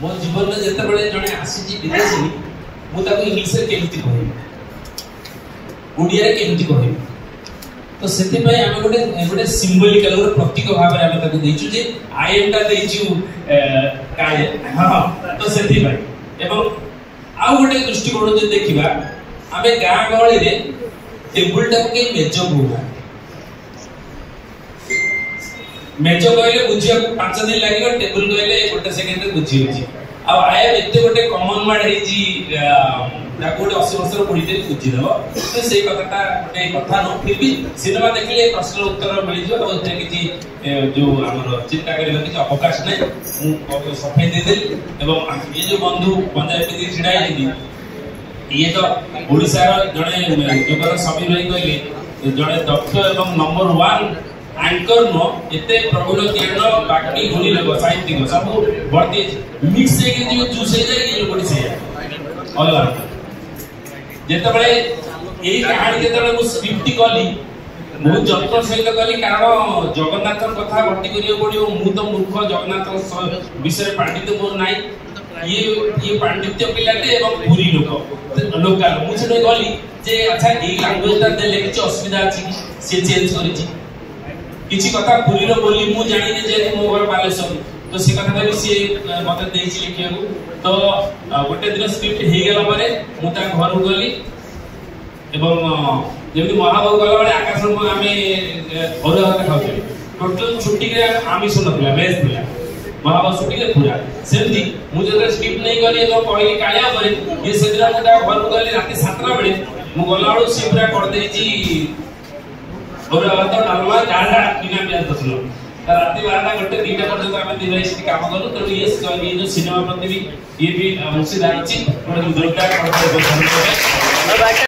मो जीवन में जते बड़े जने आसी विदेशी मुझे इंग्लिश केमती कह ओडिया केमती कह तो से आम गोटे गोटे सिंबलिकल गोटे प्रतीक भाव में आम देचु जे आई एम टा देचु काले हां तो से आउ गोटे दृष्टिकोण जो देखा आम गाँ गहली रे टेबुल टा के मेज कहूना मेज कहले बुझिया 5 दिन लगे टेबुल कहले गोटे सेकेंड बुझी होची आ आया एते गोटे कॉमन वर्ड है जी गोटे 80 वर्ष बुढ़ी बुझी देव तो से कथाटा गोटे कथा न फिर भी सिनेमा देखिए प्रश्न उत्तर मिल जाए किसी जो आम चिंता कर अवकाश नहीं सफाई देदेली एवं ये जो बंधु पंचायत छिड़ा ये तो ओडिशार जड़े जो समीर भाई कहले जड़े दक्ष एवं नंबर 1 एंकर नो एते प्रबल ज्ञान बाकी गुणी लोग साहित्यिक सब बढ़ती मिक्स है कि जो जूस है ये लोग से अलग जेते बड़े यही कहानी जेते बड़े मु स्क्रिप्ट कली बहुत जत्न सहित कली कारण जगन्नाथ कथा भर्ती करियो पड़ियो मु तो मूर्ख जगन्नाथ विषय पांडित मोर नाही ये पांडित्य पिलाटे एवं पूरी लोक लोकल मु से गली जे अच्छा ए लैंग्वेज ता देले किछ असुविधा अछि से चेंज करिछि किछि कथा पूरी रो बोली मु जानि जे मो घर बालेश्वर तो से कथा भी से मते देछि लिखियो तो गोटे दिन स्क्रिप्ट हे गेला परे मु ता घर गली एवं जेमि महाबाबू गला बळे आकाश में आमे और भात खाउ टोटल छुट्टी के आमिष नथिला वेज थिला महाबाबू छुट्टी के पूरा सेमती मु जे स्क्रिप्ट नहीं गली तो कहली काया परे ये सेदिरा मु ता घर गली राती 7 बळे मु गला बळे से पूरा कर देछि और भात डालमा डाला बिना प्याज दसलो राति 12टा घंटे 2टा पर्यंत आमे दिवाइस काम करू तो ये जो सिनेमा प्रति भी ये भी मुझसे दायित्व थोड़ा जोरदार